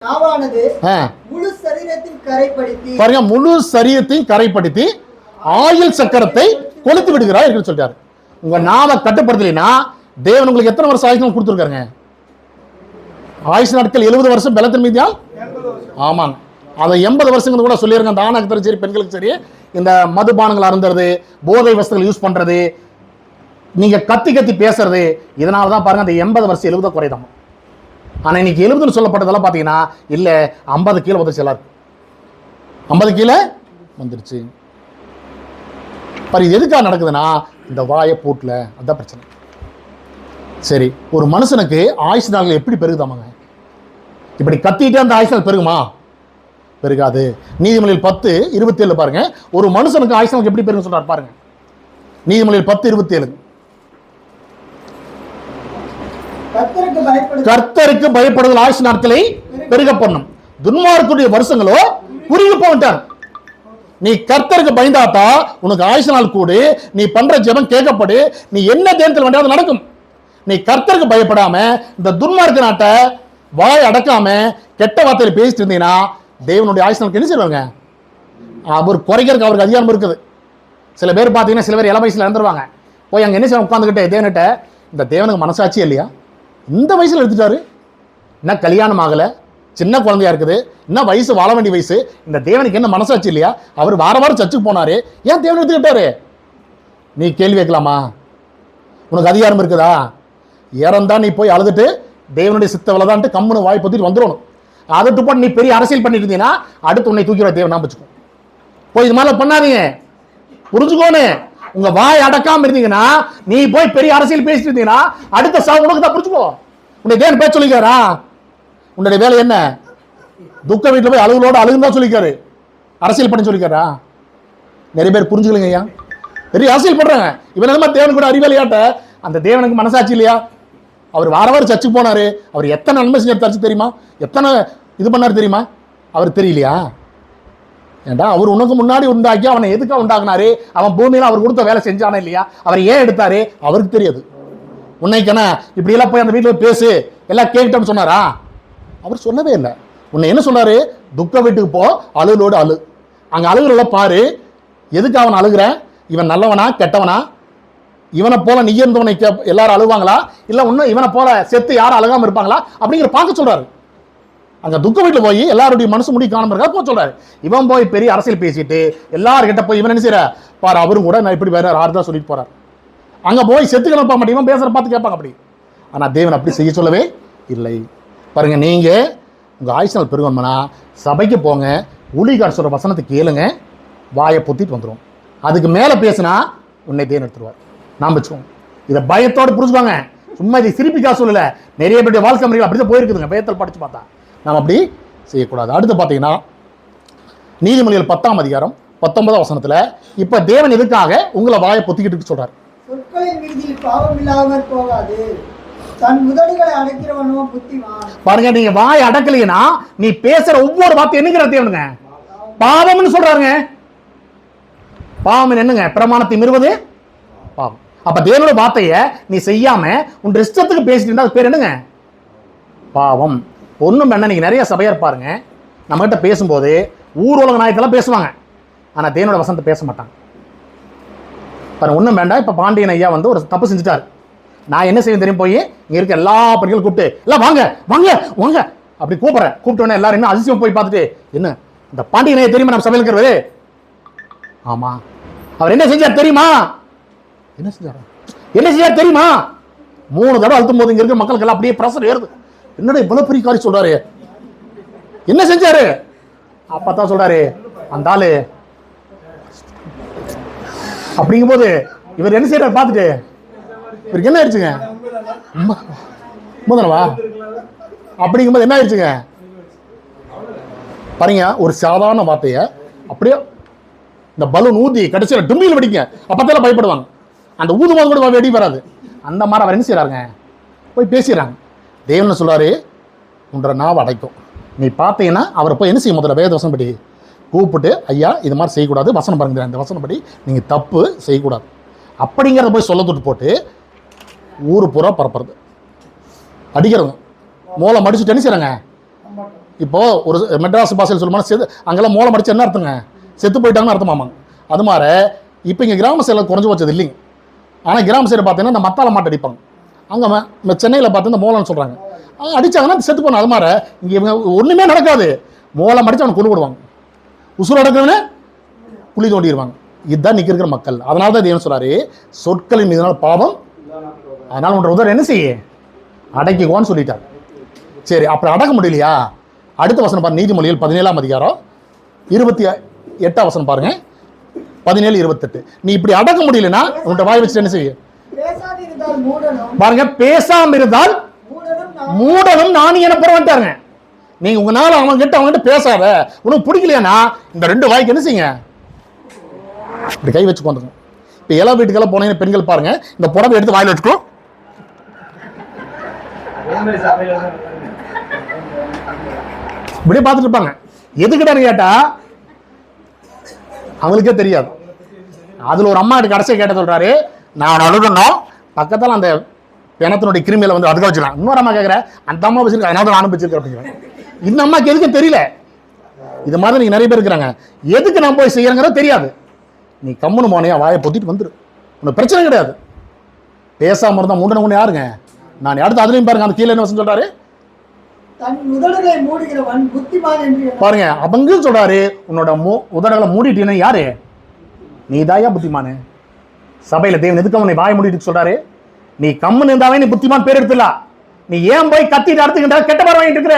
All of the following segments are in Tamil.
முழு சரீரத்தையும் கரைப்படுத்தி ஆயுள் சக்கரத்தை கொளுத்து விடுகிறார் சொல்றாரு. உங்க நாம கட்டுப்படுத்தலைன்னா தேவன் உங்களுக்கு எத்தனை வருஷம் ஆயுஷ் கொடுத்துருக்காருங்க? ஆயுஷ் நாட்கள் 70 வருஷம் பலத்தின் மீதியால். ஆமாங்க, அதை 80 வருஷங்கள் கூட சொல்லியிருங்க. அந்த ஆணுக்கு சரி பெண்களுக்கு சரி இந்த மதுபானங்கள் அருந்துறது, போதை வஸ்துகள் யூஸ் பண்றது, நீங்க கத்தி கத்தி பேசுறது, இதனாலதான் பாருங்க அந்த 80 வருஷம் 70 குறைதான். ஆனா இன்னைக்கு 70 சொல்லப்பட்டதெல்லாம் பாத்தீங்கன்னா இல்ல 50 கீழே வந்துருச்சு, எல்லாரும் 50 கீழே வந்துருச்சு. இது எதுக்காக நடக்குதுன்னா இந்த வாயை போட்டுல அதான் பிரச்சனை. சரி, ஒரு மனுஷனுக்கு ஆயுஷ் நாட்கள் எப்படி பெருகுதாமாங்க? இப்படி கத்திட்டே அந்த ஆயுஷ் நாள் பெருகுமா? பெருகாது. நீதிமொழிகள் 10:27 பாருங்க, ஒரு மனுஷனுக்கு ஆயுஷ் நாள் எப்படி பெருகும் சொல்றாரு பாருங்க. நீதிமொழிகள் 10:27. கர்த்தருக்கு பயப்படுதல் ஆயுஷ் நாட்களை பெருக பண்ணும், துன்மார்க்குடைய வருஷங்களோ குறுகி போட்டார். நீ கர்த்தருக்கு பயந்தாத்தா உனக்கு ஆயுஷ் நாள் கூடு, நீ பண்ற ஜெபம் கேட்கப்படு, நீ என்ன தேவத்தில் வேண்டியது நடக்கும். நீ கர்த்தருக்கு பயப்படாம இந்த துன்மார்க்க நாட்டை வாய் அடக்காம கெட்ட வார்த்தையில பேசிட்டு இருந்தீங்கன்னா தேவனுடைய ஆயுஷ் நாளுக்கு என்ன செய்வாங்க? அவர் குறைக்கிறதுக்கு அவருக்கு அதிகாரம் இருக்குது. சில பேர் பார்த்தீங்கன்னா சில பேர் இள வயசுல இறந்துருவாங்க. போய் அங்கே என்ன செய்ய உட்காந்துக்கிட்டே தேவன்கிட்ட, இந்த தேவனுக்கு மனசாட்சி இல்லையா? இந்த வயசுல எடுத்துட்டாரு, என்ன கல்யாணம் ஆகலை, சின்ன குழந்தையா இருக்குது, என்ன வயசு வாழ வேண்டிய வயசு, இந்த தேவனுக்கு என்ன மனசாட்சி இல்லையா? அவர் வாரம் சர்ச்சுக்கு போனாரு, ஏன் தேவன் எடுத்துக்கிட்டாரு? நீ கேள்வி வைக்கலாமா? உனக்கு அதிகாரம் இருக்குதா? இறந்தா நீ போய் அழுதுட்டு தேவனுடைய சித்த வளதான்ட்டு கம்முன்னு வாய் பத்திட்டு வந்துடணும். அதட்டு போட்டு நீ பெரிய அரசியல் பண்ணிட்டு இருந்தீங்கன்னா அடுத்து உன்னை தூக்கிற தேவன் நான் வச்சுக்கோ. போய் இது மாதிரி பண்ணாதீங்க, புரிஞ்சுக்கோன்னு. உங்க வாய் அடக்காம இருந்தீங்கன்னா நீ போய் பெரிய அரசியல் பேசிட்டு இருந்தீங்கன்னா அடுத்த சாவு உனக்கு தான். புரிஞ்சுக்கோ, உன்னை தேவன் பேச சொல்லிக்காரா? உன்னுடைய வேலை என்ன? துக்க வீட்டில் போய் அழுகுலோட அழுகுன்னு சொல்லிக்காரு, அரசியல் பண்ணி சொல்லிக்காரா? நிறைய பேர் புரிஞ்சுக்கலங்க ஐயா, பெரிய அரசியல் பண்றாங்க. இவன் என்ன தேவன் கூட அறிவியலையாட்ட அந்த தேவனுக்கு மனசாட்சி இல்லையா? அவர் வாரம் சர்ச்சுக்கு போனாரு, அவர் எத்தனை நன்மை செஞ்சாரு தெரியுமா? எத்தனை இது பண்ணாரு தெரியுமா? அவர் தெரியலையா? ஏண்டா அவர் உனக்கு முன்னாடி உண்டாக்கி அவனை எதுக்காக உண்டாக்குனாரு? அவன் பூமியில அவர் கொடுத்த வேலை செஞ்சானே இல்லையா? அவர் ஏன் எடுத்தாரு? அவருக்கு தெரியாது. உன்னைக்கான இப்படி எல்லாம் போய் அந்த வீட்டில் பேசு எல்லாம் கேட்டோம்னு சொன்னாரா? அவர் சொல்லவே இல்லை. உன்னை என்ன சொன்னாரு? துக்க வீட்டுக்கு போ, அழுகலோடு அழு, அங்க அழுகுறல பாரு, எதுக்கு அவன் அழுகுற? இவன் நல்லவனா கெட்டவனா? இவனை போல நீ இருந்தவனை எல்லாரும் அழுவாங்களா, இல்ல இன்னும் இவனை போல செத்து யாரும் அழுகாம இருப்பாங்களா அப்படிங்கிற பார்க்க சொல்றாரு. அங்க துக்க வீட்டுல போய் எல்லாருடைய மனசு முடி காணாம இருக்கா போக சொல்றாரு. இவன் போய் பெரிய அரசியல் பேசிட்டு எல்லார்கிட்ட போய் இவன் என்ன செய்யற பாரு, அவரும் கூட நான் இப்படி வேற ஆறுதான் சொல்லிட்டு போறாரு. அங்க போய் செத்து கிளம்ப மாட்டேன், இவன் பேசுற பார்த்து கேட்பாங்க அப்படி. ஆனா தேவன் அப்படி செய்ய சொல்லவே இல்லை. பாருங்க, நீங்க உங்க ஆயுஷ் நாள் பெருகணும்னா சபைக்கு போங்க, ஊழியக்காரர் சொல்ற வசனத்தை கேளுங்க, வாயை பொத்திட்டு வந்துடும். அதுக்கு மேல பேசினா உன்னை தேவன் எடுத்துருவார். நாம் வச்சுக்கோங்க, இதை பயத்தோடு புரிஞ்சுவாங்க. சும்மா இதை சிரிப்பிக்கா சொல்லல, நிறைய பேருடைய வாழ்க்கை முறைகள் அப்படிதான் போயிருக்குதுங்க. பயத்தில் படிச்சு பார்த்தா நாம் அப்படி செய்யக்கூடாது. அடுத்து பார்த்தீங்கன்னா நீதிமொழிகள் 10ஆம் அதிகாரம் 19ஆம் வசனத்துல இப்ப தேவன் எதுக்காக உங்களை வாயை பொத்திக்கிட்டு சொல்றாரு? பாருங்க, நீங்க வாய் அடக்கலைன்னா நீ பேசுற ஒவ்வொரு வார்த்தை என்னங்கிற தேவனுங்க பாவம்னு சொல்றாருங்க. பாவம் என்னங்க? பிரமாணத்தை மீறுவது பாவம். அப்ப தேவனோட வார்த்தைய நீ செய்யாம உன் இஷ்டத்துக்கு பேசிட்டு இருந்தா அது பேர் என்னங்க? பாவம். ஒண்ணும் வேணா, நீங்க நிறைய சபையார் பாருங்க, நம்ம கிட்ட பேசும்போது ஊர் உலக நாயத்தெல்லாம் பேசுவாங்க, ஆனா தேவனோட வசனத்தை பேச மாட்டாங்க. பாருங்க, ஒண்ணும் வேண்டாம். இப்ப பாண்டியன் ஐயா வந்து ஒரு தப்பு செஞ்சுட்டாரு, நான் என்ன செய்ய தெரியும்? போய் இங்க இருக்க எல்லா பெண்களும் கூப்பிட்டு எல்லாம் வாங்க வாங்க வாங்க அப்படி கூப்பிடுறேன். கூப்பிட்டோன்னே எல்லாரும் என்ன அதிசயம் போய் பார்த்துட்டு, என்ன இந்த பாண்டியன் ஐயா தெரியுமா நம்ம சபையில் இருக்கிறது? ஆமா. அவர் என்ன செஞ்சார் தெரியுமா? என்ன செஞ்சாரு? என்ன செய்யார் தெரியுமா? 3 தடவை அழுத்தும் போது இங்க இருக்கிற மக்களுக்கு எல்லாம் அப்படியே பிரஷர் ஏறுது. என்னடா இவ்வளவு பெரிய காரியம் சொல்றாரு, என்ன செஞ்சாரு? அப்பதான் சொல்றாரு, அந்த ஆளு அப்படிங்கும் போது இவர் என்ன செய்யறாரு பார்த்துட்டு இவருக்கு என்ன ஆயிடுச்சுங்க? முதலவா அப்படிங்கும் போது என்ன ஆயிடுச்சுங்க? பாருங்க, ஒரு சாதாரண வார்த்தைய அப்படியே இந்த பலூன் ஊதி கடைசியில் டும்மியில் வெடிங்க, அப்பத்தால பயப்படுவாங்க. அந்த ஊதும்போது கூட வெடி வராது. அந்த மாதிரி அவர் என்ன செய்யறாருங்க? போய் பேசிடுறாங்க. தேவன் சொல்றாரு, உன்ற நாவ அடைக்கும். நீ பார்த்தீங்கன்னா அவரை போய் என்ன செய்ய, முதல்ல வேத வசனம் படி கூப்பிட்டு, ஐயா இது மாதிரி செய்யக்கூடாது, வசனம் பாருங்க, அந்த வசனம் படி நீங்க தப்பு செய்யக்கூடாது அப்படிங்கிறத போய் சொல்ல தொட்டு போட்டு ஊரு பூரா பரப்புறது, அடிக்கிறவங்க மூளை மடிச்சுட்டு என்ன செய்யறாங்க? இப்போ ஒரு மெட்ராஸ் பாஷையில் சொல்லுமா அங்கெல்லாம் மூலம் அடிச்சு என்ன அர்த்தங்க, செத்து போயிட்டாங்கன்னு அர்த்தமாமாங்க. அது மாதிரி இப்போ இங்கே கிராம சைடில் குறைஞ்சி வச்சது இல்லைங்க. ஆனால் கிராம சைடு பார்த்தீங்கன்னா இந்த மத்தால மாட்டு அடிப்பாங்க. அங்கே சென்னையில் பார்த்து இந்த மூலம்னு சொல்கிறாங்க, அடித்தாங்கன்னா செத்து போகணும். அது மாதிரி இங்கே இவங்க ஒன்றுமே நடக்காது, மூலம் அடித்து அவனை கொண்டு விடுவாங்க, உசுறு அடக்கிறவனே குழி தோண்டிடுவாங்க. இதுதான் நிற்க இருக்கிற மக்கள். அதனால தான் தேவன் சொல்கிறாரு, சொற்களின் மீதுனால பாவம், அதனால் உன்ற உதவி என்ன செய்ய அடக்கிக்கோன்னு சொல்லிட்டார். சரி, அப்படி அடக்க முடியலையா, அடுத்த வசனம் பாருங்க, நீதிமொழிகள் 17ஆம் அதிகாரம் 28ஆம் வசனம் பாருங்க, 17-28. நீ இப்படி அடக்க முடியலன்னா உன்ட வாய் வச்சுட்டு என்ன செய்ய பாருங்க, பேசாம இருந்தால் மூடனும் நானும் என புறவன்ட்டாருங்க. நீங்க உங்களால அவங்ககிட்ட பேசாத, உனக்கு பிடிக்கலையானா இந்த 2 வாய்க்கு என்ன செய்யுங்க, இப்படி கை வச்சு கொண்டுங்க. இப்போ எல்லா வீட்டுக்கெல்லாம் போனீங்கன்னா பெண்கள் பாருங்க, இந்த புடவை எடுத்து வாயில வச்சுக்கோ, இப்படியே பார்த்துட்டு இருப்பாங்க. எதுக்கிட்டான்னு கேட்டா அவங்களுக்கே தெரியாது. அதுல ஒரு அம்மா கடைசியை கேட்ட சொல்றாரு, நான் அழுகணும், பக்கத்தால் அந்த பிணத்தினுடைய கிருமியில வந்து அதுக்காக வச்சுக்கலாம். இன்னொரு அம்மா கேட்குற, அந்த அம்மா வச்சிருக்கேன், அதனால நானும் வச்சிருக்கேன் அப்படிங்கிறேன். இந்த அம்மாக்கு எதுக்கு தெரியல. இது மாதிரி நீங்க நிறைய பேர் இருக்கிறாங்க, எதுக்கு நான் போய் செய்யறங்கிறது தெரியாது. நீ கம்முன்னு போனையா வாயை பொத்திட்டு வந்துரு, உனக்கு பிரச்சனை கிடையாது. பேசாம இருந்தா மூடன ஒண்ணு யாருங்க, நான் அடுத்து அதுலயும் பாருங்க, அந்த கீழே என்ன சொல்றாரு, பாருங்க அவங்க சொல்றாரு, உன்னோட உதடுகளை மூடிட்டீன்னு யாரு, நீ தாயா புத்திமானு. சபையில தேவன் எதுக்கு அவனை வாய மூடிட்டு சொல்றாரு, நீ கம்முன்னு இருந்தாவே நீ புத்திமான் பேர் எடுத்துலாம். நீ ஏன் போய் கத்திட்டு அடுத்துக்கிட்ட கெட்ட பேர் வாங்கிட்டு இருக்கிற,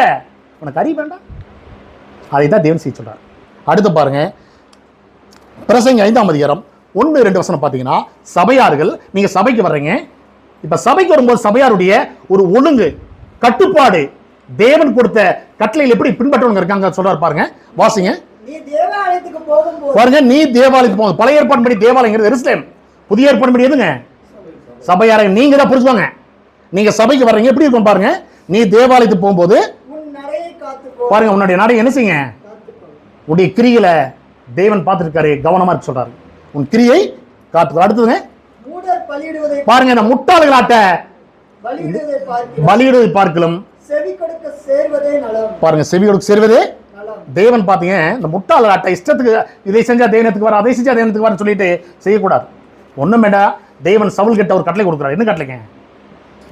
உனக்கு அறிய வேண்டாம். அதை தான் தேவன் செய்ய சொல்றாரு. அடுத்து பாருங்க, பிரசங்கி 5ஆம் அதிகாரம் 1-2 வசனம் பார்த்தீங்கன்னா, சபையார்கள், நீங்க சபைக்கு வர்றீங்க, இப்ப சபைக்கு வரும்போது சபையாருடைய ஒரு ஒழுங்கு கட்டுப்பாடு, தேவன் கொடுத்த கட்டளையில் எப்படி பின்பற்றவங்க இருக்காங்க சொல்றாரு பாருங்க, வாசிங்க. பாருங்க, நீ தேவாலயத்துக்கு போகும். பழைய ஏற்பாடு தேவாலயங்கிறது எருசலேம், புதிய ஏற்பாடு எதுங்க, சபையாரை நீங்க தான் புரிஞ்சுவாங்க. நீங்க சபைக்கு வர்றீங்க, எப்படி இருக்கும் பாருங்க, நீ தேவாலயத்துக்கு போகும்போது பாருங்க, உன்னுடைய நடை என்ன செய்யுங்க, உன்னுடைய கிரியில தேவன் பார்த்துருக்காரு, கவனமா இருக்கு சொல்றாரு, உன் கிரியை காத்து. அடுத்ததுங்க பாருங்க, இந்த முட்டாள்களாட்ட பலியிடுவதை பார்க்கலும் பாருங்க, செவி கொடுக்க சேர்வதே தேவன். பாத்தீங்க, இந்த முட்டாள்களாட்ட இஷ்டத்துக்கு இதை செஞ்சா தேவனத்துக்கு வர, அதை செஞ்சா தேவனத்துக்கு வரன்னு சொல்லிட்டு செய்யக்கூடாது. ஒண்ணும் வேண்டா, தேவன் சவுல் கிட்ட ஒரு கட்டளை கொடுக்குறாரு. என்ன கட்டளைங்க,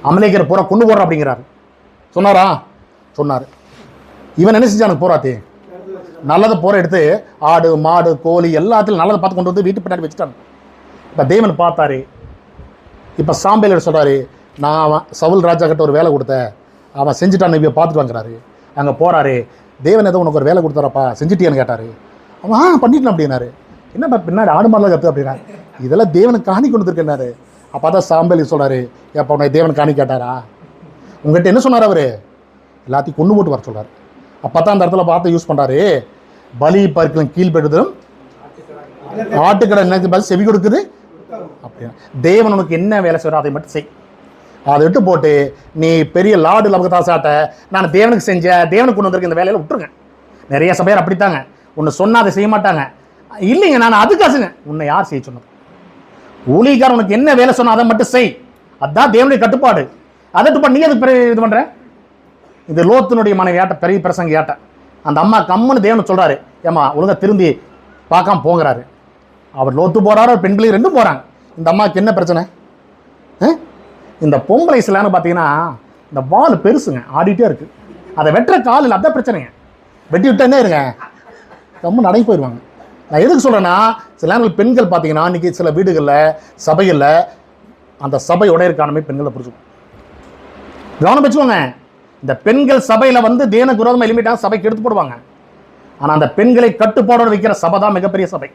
அமலேக்கரை பூரா கொண்டு போடுற அப்படிங்கிறாரு. சொன்னாரா, சொன்னாரு. இவன் என்ன செஞ்சானுக்கு போராத்தி நல்லதை போற எடுத்து ஆடு மாடு கோழி எல்லாத்திலும் நல்லதை பார்த்து கொண்டு வந்து வீட்டு பின்னாடி வச்சுட்டாங்க. இப்ப தேவன் பார்த்தாரு. இப்ப சாம்பேல் சொல்றாரு, நான் சவுல் ராஜா கிட்ட ஒரு வேலை கொடுத்தேன், அவன் செஞ்சுட்டான், இவ பார்த்துட்டு வாங்குறாரு. அங்க போறாரு, தேவன் ஏதோ உனக்கு ஒரு வேலை கொடுத்தாரப்பா, செஞ்சுட்டியான்னு கேட்டாரு. அவன் பண்ணிட்டான் அப்படின்னாரு. என்னப்பா பின்னாடி ஆடு மாடலாம் கற்று அப்படின்னா, இதெல்லாம் தேவனுக்கு காணி கொண்டு வந்துருக்கேன்னாரு. அப்போ தான் சாம்பேலி சொல்றாரு, எப்போ உன்னை தேவன் காணி கேட்டாரா, உங்ககிட்ட என்ன சொன்னார் அவரு, எல்லாத்தையும் கொண்டு போட்டு வர சொல்றாரு. அப்போ தான் அந்த இடத்துல பார்த்து யூஸ் பண்றாரு, பலி பார்க்கலாம் கீழ்பெடுதலும் ஆட்டுக்கடை என்ன செவி கொடுக்குது அப்படின்னா, தேவன் உனக்கு என்ன வேலை செய்யறோ அதை மட்டும் செய். அதை விட்டு போட்டு நீ பெரிய லாடு லபகதாசாட்ட நான் தேவனுக்கு செஞ்ச தேவனுக்கு கொண்டு வந்திருக்க இந்த வேலையில விட்டுருங்க. நிறைய சபையார் அப்படித்தாங்க, உன்னை சொன்னா அதை செய்ய மாட்டாங்க. இல்லைங்க, நான் அதுக்காசுங்க, உன்னை யார் செய்ய சொன்னது, ஊழியக்காரன் உனக்கு என்ன வேலை சொன்னா அதை மட்டும் செய், அதுதான் தேவனுடைய கட்டுப்பாடு. அதை நீ அதுக்கு இது பண்ற. இது லோத்தினுடைய மனைவியாட்ட பெரிய பிரசங்க ஏட்ட அந்த அம்மா கம்முன்னு தேவனு சொல்றாரு, ஏமா ஒழுங்கா திரும்பி பார்க்காம போகிறாரு. அவர் லோத்து போறாரு, பெண் பிள்ளை 2 போறாங்க. இந்த அம்மாவுக்கு என்ன பிரச்சனை, இந்த பொம்பளை சிலான்னு பார்த்தீங்கன்னா இந்த வால் பெருசுங்க, ஆடிட்டே இருக்கு, அதை வெட்டுற கால் இல்லை, அதான் பிரச்சனைங்க. வெட்டி விட்டே இருங்க, ரொம்ப நடை போயிடுவாங்க. நான் எதுக்கு சொல்றேன்னா, சில நேரங்கள் பெண்கள் பார்த்தீங்கன்னா இன்னைக்கு சில வீடுகளில் சபைகளில் அந்த சபையோட இருக்கானமே பெண்களை புரிஞ்சுக்கும், கவனம் வச்சுக்கோங்க. இந்த பெண்கள் சபையில வந்து தேவனுக்கு விரோதமா எலிமிட்டாங்க, சபைக்கு எடுத்து போடுவாங்க. ஆனா அந்த பெண்களை கட்டுப்பாடோடு வைக்கிற சபை தான் மிகப்பெரிய சபை.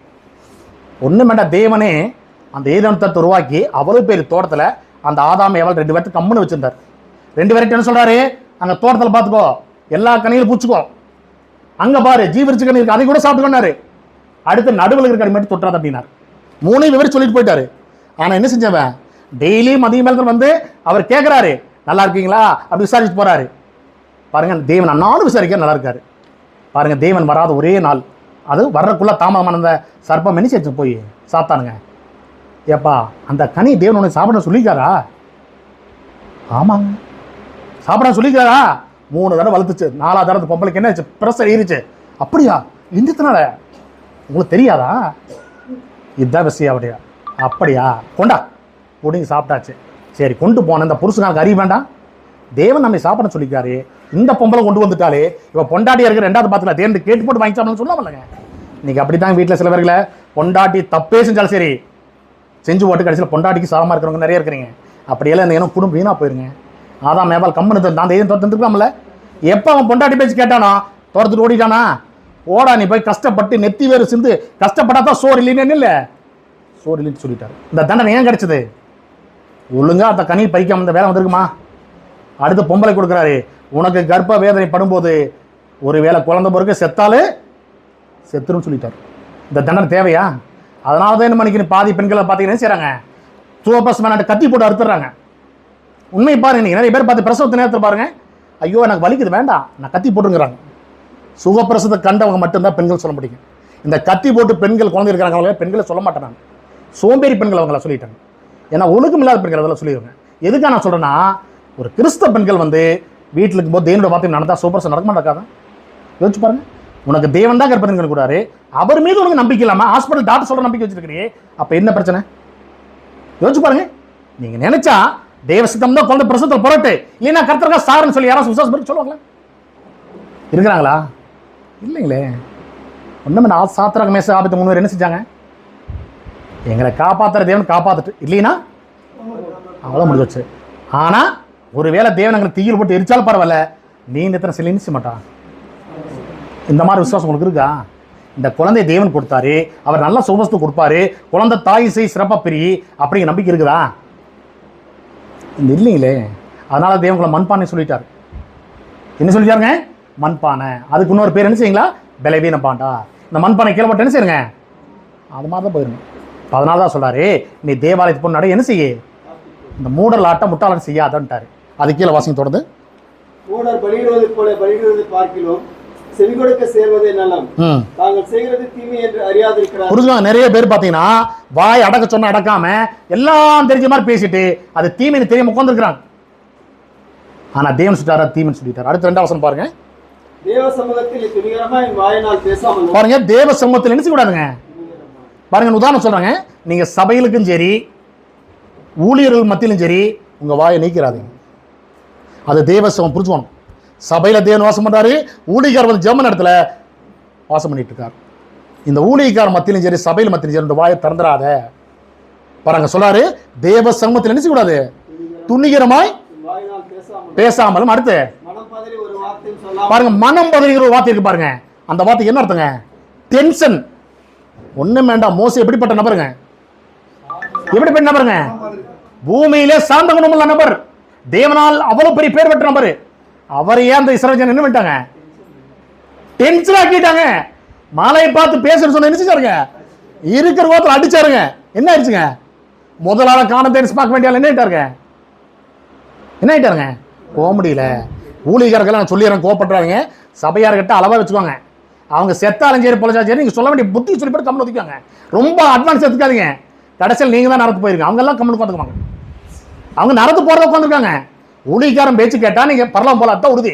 ஒண்ணும் வேண்டாம், தேவனே அந்த ஏதேனத்தை உருவாக்கி அவ்வளவு பேர் தோட்டத்துல அந்த ஆதாம் ஏவாள் 2 பேர்த்து கம்முன்னு வச்சிருந்தார். 2 பேர்ட்ட என்ன சொல்றாரு, அங்க தோட்டத்துல பாத்துக்கோ, எல்லா கனியிலும் பூச்சுக்கோ, அங்க பாரு ஜீவரிச்சு கனி இருக்கு, அதை கூட சாப்பிட்டுக்கொண்டாரு. அடுத்து நடுவில் இருக்கிற மட்டும் தொட்டாது அப்படின்னாரு. 3 விவரம் சொல்லிட்டு போயிட்டாரு. ஆனா என்ன செஞ்சவன், டெய்லி மதிய மேல வந்து அவர் கேட்கிறாரு, நல்லா இருக்கீங்களா அப்படி விசாரிச்சு போறாரு. பாருங்க, தேவன் அண்ணாலும் விசாரிக்க நல்லா இருக்காரு. பாருங்க, தேவன் வராத ஒரே நாள், அது வர்றதுக்குள்ள தாமதமான அந்த சர்ப்பம் என்ன செஞ்சு போய் சாத்தானுங்க. ஏப்பா அந்த கனி தேவன் உனக்கு சாப்பிட சொல்லிக்காரா? ஆமாங்க, சாப்பிட சொல்லிக்காரா? 3 தடவை வளர்த்துச்சு, 4வது தடவை பொம்பளைக்கு என்ன ஆச்சு, ப்ரெஷர் ஏறிச்சு. அப்படியா, இந்தியத்தினால உங்களுக்கு தெரியாதா? இதுதான் விஷயம். அப்படியா, அப்படியா, கொண்டா பிடிங்கி சாப்பிட்டாச்சு. சரி, கொண்டு போன இந்த புருஷனுக்கு அறிய வேண்டாம்? தேவன் நம்மை சாப்பிட சொல்லிக்காரு. இந்த பொம்பளை கொண்டு வந்துட்டாலே இவ பொண்டாட்டியா இருக்கிற 2வது பாத்துல தேர்ந்து கேட்டு போட்டு வாங்கி சாப்பிடணும்னு சொல்லாமல்லங்க. இன்னைக்கு அப்படித்தான் வீட்டில் சில பேர்களை பொண்டாட்டி தப்பே செஞ்சாலும் சரி செஞ்சு போட்டு கடைசியில் பொண்டாட்டிக்கு சாதமாக இருக்கிறவங்க நிறைய இருக்கிறீங்க. அப்படியெல்லாம் இந்த குடும்பம் வீணாக போயிருங்க. அதான் மேபால் கம்மனு நான் தைரியம் தோத்துருக்கலாம்ல. எப்போ அவன் பொண்டாட்டி பேச்சு கேட்டானோ தோறத்துட்டு ஓடிட்டானா? ஓடா, நீ போய் கஷ்டப்பட்டு நெத்தி வேறு சிந்து கஷ்டப்பட்டா தான் சோறு இல்லைன்னு இல்லை, சோறு இல்லைன்னு சொல்லிட்டாரு. இந்த தண்டனை ஏன் கிடைச்சது? ஒழுங்கா அந்த கனி பறிக்காம இந்த வேலை வந்திருக்குமா? அடுத்து பொம்பளை கொடுக்குறாரு, உனக்கு கர்ப்ப வேதனை படும்போது ஒரு வேளை குழந்தை பிறகு செத்தாலே செத்துருன்னு சொல்லிட்டார். இந்த தண்டனை தேவையா? அதனால தான் என்ன மணிக்கு பாதி பெண்களை பார்த்தீங்கன்னா செய்கிறாங்க, சூப்பர்ஸ் மேனாட்ட கத்தி போட்டு அறுத்துறாங்க. உண்மை பாருங்க, நீங்கள் நிறைய பேர் பார்த்து பிரசவத்தை நேரத்தில் பாருங்க, ஐயோ எனக்கு வலிக்குது வேண்டாம் நான் கத்தி போட்டுங்கிறாங்க. சுகப்பிரசவத்தை கண்டவங்க மட்டும்தான் பெண்கள் சொல்ல முடியும். இந்த கத்தி போட்டு பெண்கள் குழந்தை இருக்கிறாங்க அவங்கள பெண்களை சொல்ல மாட்டேறாங்க. சோம்பேறி பெண்கள் அவங்கள சொல்லிட்டாங்க. ஏன்னா ஒழுக்கம் இல்லாத பெண்கள் அதெல்லாம் சொல்லிடுவாங்க. எதுக்காக நான் சொல்கிறேன்னா, ஒரு கிறிஸ்தவ பெண்கள் வீட்டில் இருக்கும்போது தேவனோட வார்த்தை நடந்தால் சூப்பர்ஸ் நடக்க மாட்டாக்காதான்? யோசிச்சு பாருங்க. உனக்கு தேவன் தான் கற்பனை கூடாரு, அவர் மீது உனக்கு நம்பிக்கை இல்லாமல் ஹாஸ்பிட்டல் டாக்டர் சொல்கிற நம்பிக்கை வச்சிருக்கிறீ, அப்போ என்ன பிரச்சனை? யோசிச்சு பாருங்க. நீங்கள் நினைச்சா தேவ சித்தம் தான் குழந்தை பிரசவத்தில் புரட்டு, இல்லைன்னா கர்த்தருக்கா சாருன்னு சொல்லி யாராவது விசுவாசம் சொல்லுவாங்களா? இருக்கிறாங்களா? இல்லைங்களே. ஒன்றுமே நான் சாத்திராக மேச ஆபத்து 3 பேர் என்ன செஞ்சாங்க? எங்களை காப்பாற்றுற தேவன் காப்பாற்றுட்டு, இல்லைன்னா அவ்வளோ முடிஞ்சு வச்சு. ஆனால் ஒருவேளை தேவன் எங்களுக்கு தீயில் போட்டு எரிச்சாலும் பரவாயில்ல, நீ எத்தனை சில நினைச்ச மாட்டான். இந்த மாதிரி விசுவாசம் உங்களுக்கு இருக்கா? இந்த குழந்தை தேவன் கொடுத்தாரு, அவர் நல்ல சுபஸ்து கொடுப்பாரு, குழந்தை தாய் செய் சிறப்பாக பிரி அப்படிங்கிற நம்பிக்கை இருக்குதா? இந்த இல்லைங்களே. அதனால தேவங்களை மண்பானை சொல்லிட்டார். என்ன சொல்லிட்டாருங்க? மண்பானை. அதுக்கு இன்னொரு பேர் என்ன செய்யுங்களா? பலவீன பாண்டா. இந்த மண்பானை கீழே போட்டு என்ன செய்யுங்க? அது மாதிரி தான் போயிருங்க. அதனால தான் சொல்றாரு, நீ தேவாலயத்துக்கு போன என்ன செய்ய, இந்த மூடல் ஆட்டம் முட்டாளன் செய்யாதன்ட்டாரு. அது கீழே வாசிங்க தொடர்ந்து. மூடர் பலியிடுவது போல பலியிடுவது பார்க்கிறோம், செவிகொடுக்க சேர்வதே நலம், தாங்கள் செய்கிறது தீமை என்று அறியாதிருக்கிறார். புரிஞ்சுங்க. நிறைய பேர் பார்த்தீங்கன்னா வாய் அடக்க சொன்ன அடக்காம எல்லாம் தெரிஞ்ச மாதிரி பேசிட்டு அது தீமைன்னு தெரியாம உட்கார்ந்துருக்கிறாங்க. ஆனா தேவன் சொல்லிட்டாரா? தீமைன்னு சொல்லிட்டார். அடுத்த 2வது வசனம் பாருங்க. தேவ சமூகத்தில் துணிகரமாய் வாயினால் பேசாமல் பாருங்க. தேவ சமூகத்தில் என்ன செய்யக்கூடாதுங்க பாருங்க. உதாரணம் சொல்றாங்க, நீங்க சபைகளுக்கும் சரி ஊழியர்கள் மத்தியிலும் சரி உங்க வாயை நீக்கிறாதீங்க. அது தேவ சமம். புரிஞ்சுக்கணும். சபையில தேவன் வாசம் பண்றாரு, ஊழியக்காரர் ஜெர்மன் இடத்துல வாசம் பண்ணிட்டு இருக்காரு. இந்த ஊழியக்காரர் மத்தியிலும் சரி சபையில் மத்தியிலும் சரி வாயை திறந்துடாத பாருங்க. சொல்றாரு, தேவ சமூகத்தில் என்ன செய்யக்கூடாது? துணிகரமாய் பேசாமலும். அடுத்து பாருங்க, மனம் பதறுகிற ஒரு வார்த்தை இருக்கு பாருங்க. அந்த வார்த்தைக்கு என்ன அர்த்தங்க? டென்ஷன். ஒண்ணும் வேண்டாம். மோசே எப்படிப்பட்ட நபருங்க? எப்படிப்பட்ட நபருங்க? பூமியிலே சாந்த குணமுள்ள நபர், தேவனால் அவ்வளவு பெரிய பேர் பெற்ற நபர். அவரையே அந்த இஸ்ரவேல் என்ன பண்ணிட்டாங்க? டென்ஷன் ஆக்கிட்டாங்க. மாலையை பார்த்து பேசுன்னு சொன்ன என்ன செஞ்சாருங்க? இருக்கிற கோத்துல அடிச்சாருங்க. என்ன ஆயிடுச்சுங்க? முதலாள காணத்தேன் பார்க்க வேண்டிய என்ன ஆயிட்டாருங்க? என்ன ஆயிட்டாருங்க? போக முடியல. ஊழியர்கள் நான் சொல்லிடுறேன், கோபப்படுறாங்க. சபையார்கிட்ட அளவா வச்சுக்கோங்க. அவங்க செத்தாலும் சரி பொழைச்சாலும் சரி நீங்க சொல்ல வேண்டிய புத்தி சொல்லி போட்டு கம்மன் ஒதுக்காங்க. ரொம்ப அட்வான்ஸ் எடுத்துக்காதீங்க. கடைசியில் நீங்க தான் நடத்து போயிருங்க. அவங்க எல்லாம் கம்மன் உட்காந்துக்குவாங்க. அவங்க நடத்து போறத உட்காந்துருக்காங்க. ஊழியக்காரன் பேச்சு கேட்டா நீங்க பரலாம் போல அதான் உறுதி.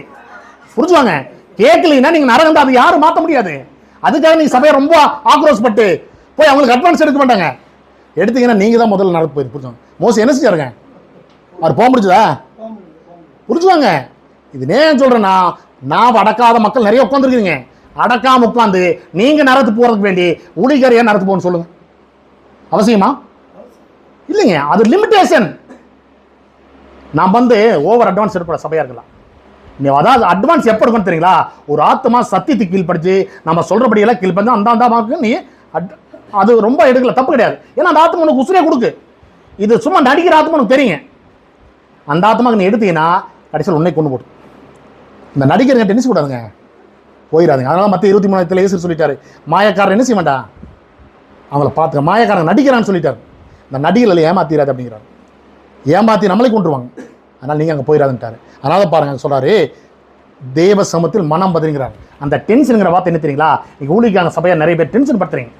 புரிஞ்சுவாங்க. கேட்கலீங்கன்னா நீங்க நரகம் தான், அது யாரும் மாற்ற முடியாது. அதுக்காக நீங்க சபையை ரொம்ப ஆக்ரோஷப்பட்டு போய் அவங்களுக்கு அட்வான்ஸ் எடுக்க மாட்டாங்க. எடுத்தீங்கன்னா நீங்க தான் முதல்ல நடத்து போயிரு. புரிஞ்சுவாங்க. மோசம் என்ன செஞ்சாருங்க? அவர் போக முடிஞ்சதா? புரிஞ்சுவாங்க. இது நேரம் சொல்றேன்னா, நான் அடக்காத மக்கள் நிறைய உட்காந்துருக்கீங்க. அடக்காம உட்காந்து நீங்க நடத்து போறதுக்கு வேண்டி ஊழியக்காரர் ஏன் நடத்து போகணும்னு சொல்லுங்க. அவசியமா? இல்லைங்க. அது லிமிடேஷன். நான் ஓவர் அட்வான்ஸ் எடுப்பட சபையா இருக்கலாம். நீ அதாவது அட்வான்ஸ் எப்போ எடுக்கணும் தெரியுங்களா? ஒரு ஆத்மா சத்தியத்துக்கு கீழ்படிச்சு நம்ம சொல்றபடியெல்லாம் கீழ்படிச்சு அந்த நீ அது ரொம்ப எடுக்கல, தப்பு கிடையாது. ஏன்னா அந்த ஆத்மா உனக்கு உசுரே கொடுக்கு. இது சும்மா நடிக்கிற ஆத்மா உனக்கு தெரியுங்க. அந்த ஆத்மாக்கு நீ எடுத்தீங்கன்னா கடைசியில் உன்னை கொண்டு போட்டு இந்த நடிகர் டென்னிஸ் கூடாதுங்க, போயிடாதுங்க. அதனால மற்ற 23 இயேசு சொல்லிட்டாரு, மாயக்காரன் என்ன செய்ய வேண்டாம், அவங்கள பார்த்துக்க. மாயக்காரன் நடிக்கிறான்னு சொல்லிட்டாரு. இந்த நடிகர்கள் ஏமாத்திராது அப்படிங்கிறாரு. ஏமாத்தி நம்மளே கொண்டுருவாங்க. அதனால் நீங்கள் அங்கே போயிடாதுன்ட்டாரு. அதனால பாருங்க சொல்றாரு, தேவ சமூகத்தில் மனம் பதறுகிறார். அந்த டென்ஷனுங்கிற வார்த்தை என்ன தெரியுங்களா? நீங்கள் ஊழியக்கான சபையை நிறைய பேர் டென்ஷன் படுத்துறீங்க.